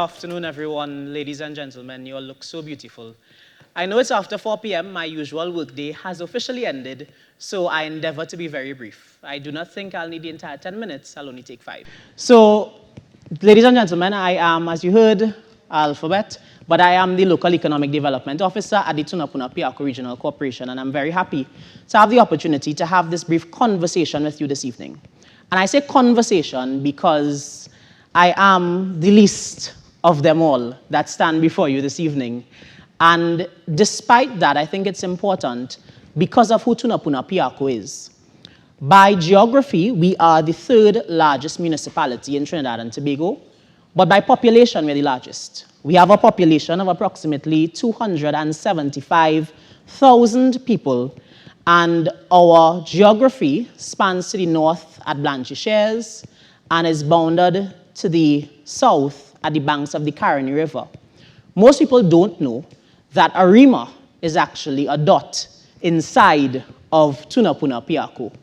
afternoon, everyone. Ladies and gentlemen, you all look so beautiful. I know it's after 4 p.m. My usual workday has officially ended, so I endeavor to be very brief. I do not think I'll need the entire 10 minutes. I'll only take 5. So, ladies and gentlemen, I am, as you heard, Alphabet, but I am the Local Economic Development Officer at the Tunapuna Piarco Regional Corporation, and I'm very happy to have the opportunity to have this brief conversation with you this evening. And I say conversation because I am the least of them all that stand before you this evening. And despite that, I think it's important because of who Tunapuna Piarco is. By geography, we are the 3rd largest municipality in Trinidad and Tobago, but by population, we're the largest. We have a population of approximately 275,000 people, and our geography spans to the north at Blanchie Shares and is bounded to the south at the banks of the Caroni River. Most people don't know that Arima is actually a dot inside of Tunapuna Piarco.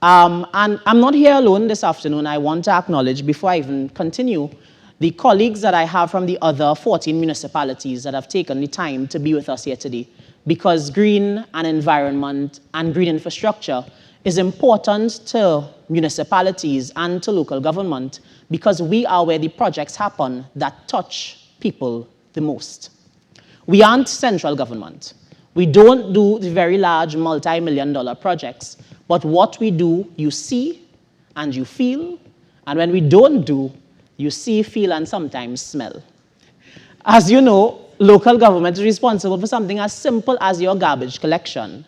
And I'm not here alone this afternoon. I want to acknowledge, before I even continue, the colleagues that I have from the other 14 municipalities that have taken the time to be with us here today, because green and environment and green infrastructure is important to municipalities and to local government because we are where the projects happen that touch people the most. We aren't central government. We don't do the very large multi-million-dollar projects, but what we do, you see and you feel, and when we don't do, you see, feel, and sometimes smell. As you know, local government is responsible for something as simple as your garbage collection.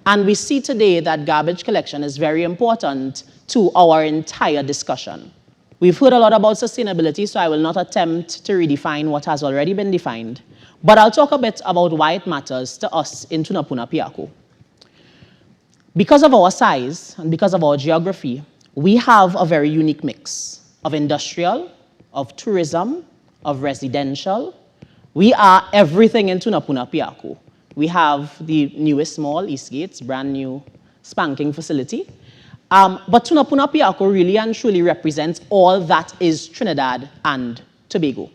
And we see today that garbage collection is very important to our entire discussion. We've heard a lot about sustainability, so I will not attempt to redefine what has already been defined. But I'll talk a bit about why it matters to us in Tunapuna Piarco. Because of our size and because of our geography, we have a very unique mix of industrial, of tourism, of residential. We are everything in Tunapuna Piarco. We have the newest mall, Eastgate's brand new spanking facility. But Tunapuna Piarco really and truly represents all that is Trinidad and Tobago.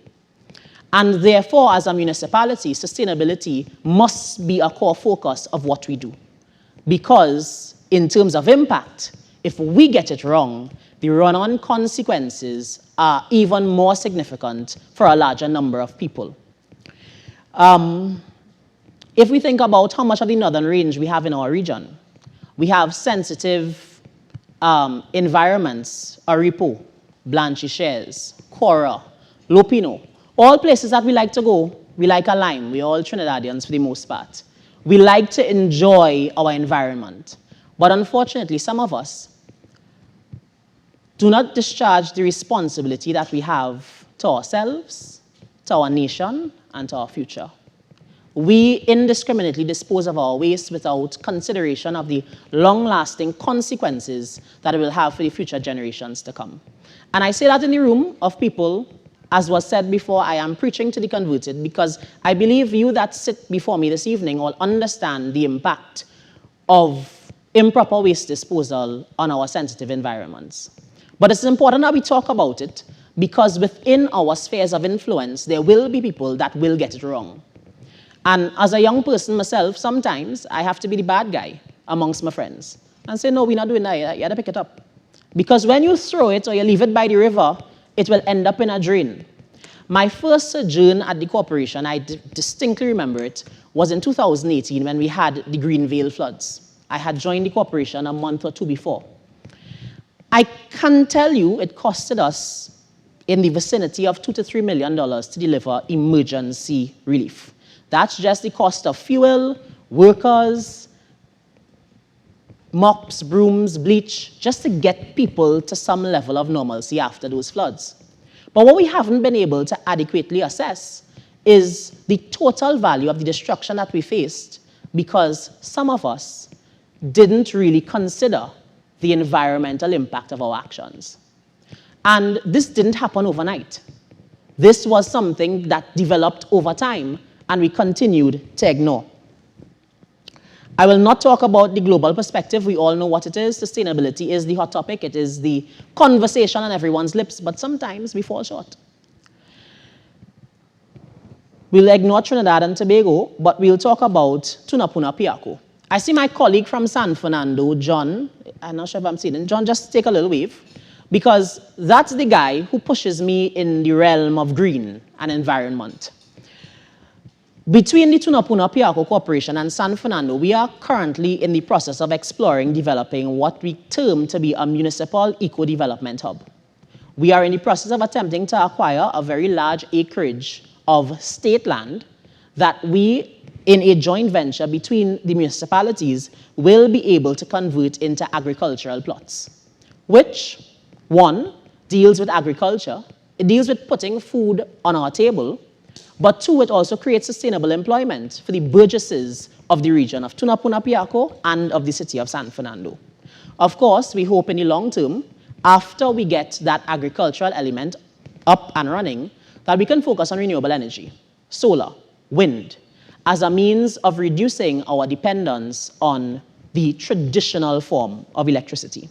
And therefore, as a municipality, sustainability must be a core focus of what we do. Because in terms of impact, if we get it wrong, the run-on consequences are even more significant for a larger number of people. If we think about how much of the northern range we have in our region, we have sensitive environments, Aripo, Blanchie Shares, Cora, Lopino, all places that we like to go. We like a lime. We're all Trinidadians for the most part. We like to enjoy our environment. But unfortunately, some of us do not discharge the responsibility that we have to ourselves, to our nation, and to our future. We indiscriminately dispose of our waste without consideration of the long-lasting consequences that it will have for the future generations to come. And I say that in the room of people, as was said before, I am preaching to the converted because I believe you that sit before me this evening will understand the impact of improper waste disposal on our sensitive environments. But it's important that we talk about it because within our spheres of influence, there will be people that will get it wrong. And as a young person myself, sometimes I have to be the bad guy amongst my friends and say, no, we're not doing that. You got to pick it up. Because when you throw it or you leave it by the river, it will end up in a drain. My first sojourn at the corporation, I distinctly remember it, was in 2018 when we had the Greenvale floods. I had joined the corporation a month or two before. I can tell you it costed us in the vicinity of $2 to $3 million to deliver emergency relief. That's just the cost of fuel, workers, mops, brooms, bleach, just to get people to some level of normalcy after those floods. But what we haven't been able to adequately assess is the total value of the destruction that we faced because some of us didn't really consider the environmental impact of our actions. And this didn't happen overnight. This was something that developed over time and we continued to ignore. I will not talk about the global perspective. We all know what it is. Sustainability is the hot topic. It is the conversation on everyone's lips, but sometimes we fall short. We'll ignore Trinidad and Tobago, but we'll talk about Tunapuna Piarco. I see my colleague from San Fernando, John. I'm not sure if I'm seeing him. John, just take a little wave, because that's the guy who pushes me in the realm of green and environment. Between the Tunapuna Piarco Corporation and San Fernando, we are currently in the process of exploring developing what we term to be a municipal eco-development hub. We are in the process of attempting to acquire a very large acreage of state land that we, in a joint venture between the municipalities, will be able to convert into agricultural plots, which, one, deals with agriculture. It deals with putting food on our table, but two, it also creates sustainable employment for the burgesses of the region of Tunapuna Piarco and of the city of San Fernando. Of course, we hope in the long term, after we get that agricultural element up and running, that we can focus on renewable energy, solar, wind, as a means of reducing our dependence on the traditional form of electricity.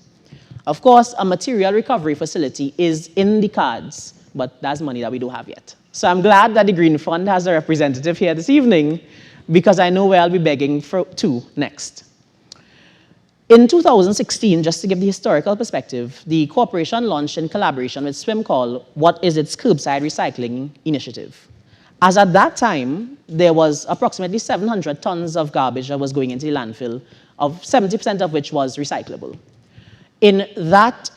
Of course, a material recovery facility is in the cards, but that's money that we don't have yet. So I'm glad that the Green Fund has a representative here this evening, because I know where I'll be begging to next. In 2016, just to give the historical perspective, the corporation launched in collaboration with SwimCall what is its curbside recycling initiative. As at that time, there was approximately 700 tons of garbage that was going into the landfill, of 70% of which was recyclable. In that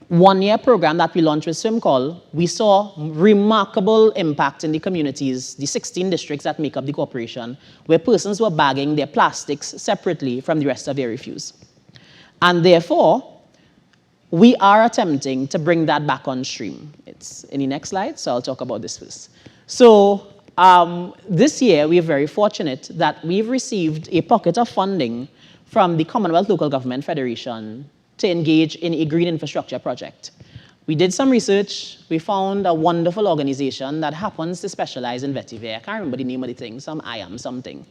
one-year program that we launched with SwimCall, we saw remarkable impact in the communities, the 16 districts that make up the corporation, where persons were bagging their plastics separately from the rest of their refuse. And therefore, we are attempting to bring that back on stream. It's in the next slide, so I'll talk about this first. So this year, we are very fortunate that we've received a pocket of funding from the Commonwealth Local Government Federation to engage in a green infrastructure project. We did some research. We found a wonderful organization that happens to specialize in vetiver. I can't remember the name of the thing, some IAM something.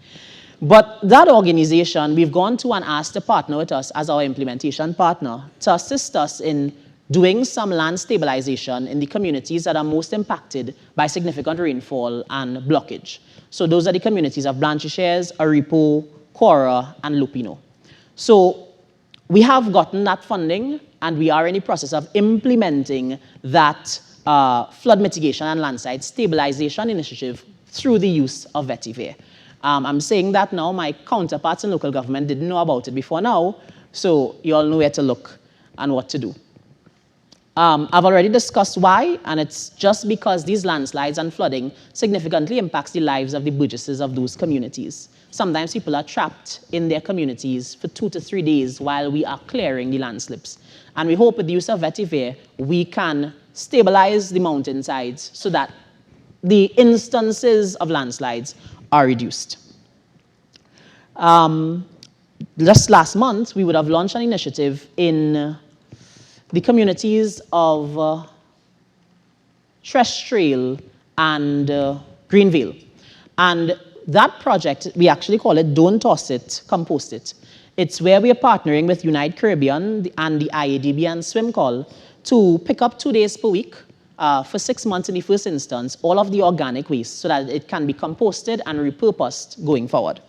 But that organization, we've gone to and asked to partner with us as our implementation partner to assist us in doing some land stabilization in the communities that are most impacted by significant rainfall and blockage. So those are the communities of Blanchisseuse, Aripo, Cora, and Lupino. So we have gotten that funding, and we are in the process of implementing that flood mitigation and landslide stabilization initiative through the use of vetiver. I'm saying that now. My counterparts in local government didn't know about it before now, so you all know where to look and what to do. I've already discussed why, and it's just because these landslides and flooding significantly impacts the lives of the burgesses of those communities. Sometimes people are trapped in their communities for 2 to 3 days while we are clearing the landslips. And we hope with the use of vetiver, we can stabilize the mountainsides so that the instances of landslides are reduced. Just last month, we would have launched an initiative in the communities of Trestrail and Greenvale. And that project, we actually call it Don't Toss It, Compost It. It's where we are partnering with Unite Caribbean and the IADB and SwimCall to pick up 2 days per week for 6 months in the first instance, all of the organic waste so that it can be composted and repurposed going forward.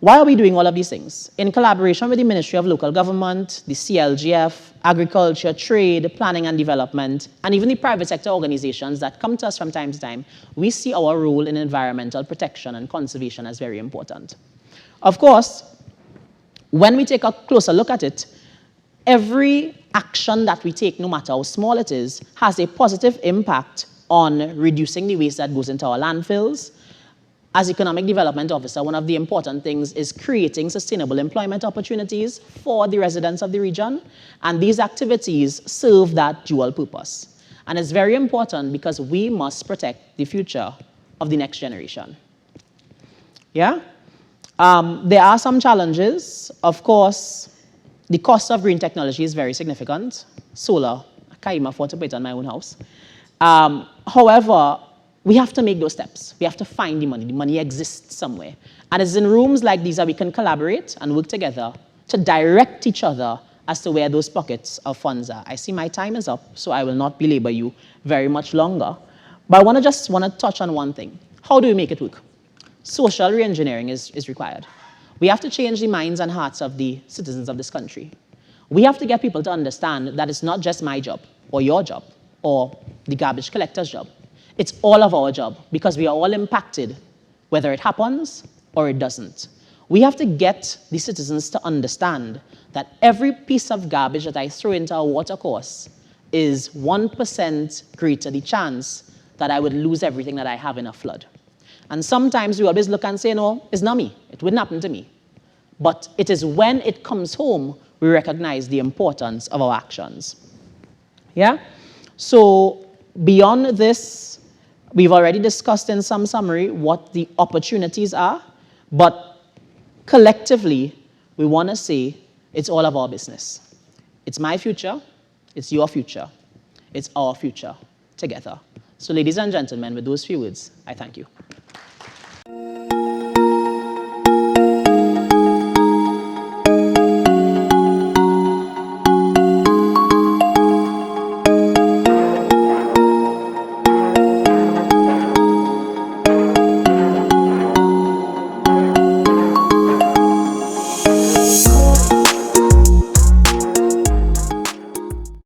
Why are we doing all of these things? In collaboration with the Ministry of Local Government, the CLGF, Agriculture, Trade, Planning and Development, and even the private sector organizations that come to us from time to time, we see our role in environmental protection and conservation as very important. Of course, when we take a closer look at it, every action that we take, no matter how small it is, has a positive impact on reducing the waste that goes into our landfills. As Economic Development Officer, one of the important things is creating sustainable employment opportunities for the residents of the region, and these activities serve that dual purpose. And it's very important because we must protect the future of the next generation. Yeah? There are some challenges. Of course, the cost of green technology is very significant. Solar, I can't even afford to put it on my own house. However, we have to make those steps. We have to find the money. The money exists somewhere. And it's in rooms like these that we can collaborate and work together to direct each other as to where those pockets of funds are. I see my time is up, so I will not belabor you very much longer. But I want to touch on one thing. How do we make it work? Social reengineering is required. We have to change the minds and hearts of the citizens of this country. We have to get people to understand that it's not just my job, or your job, or the garbage collector's job. It's all of our job, because we are all impacted, whether it happens or it doesn't. We have to get the citizens to understand that every piece of garbage that I throw into our watercourse is 1% greater the chance that I would lose everything that I have in a flood. And sometimes we always look and say, no, it's not me. It wouldn't happen to me. But it is when it comes home, we recognize the importance of our actions. Yeah? So beyond this, we've already discussed in some summary what the opportunities are, but collectively, we want to say it's all of our business. It's my future, it's your future, it's our future together. So ladies and gentlemen, with those few words, I thank you.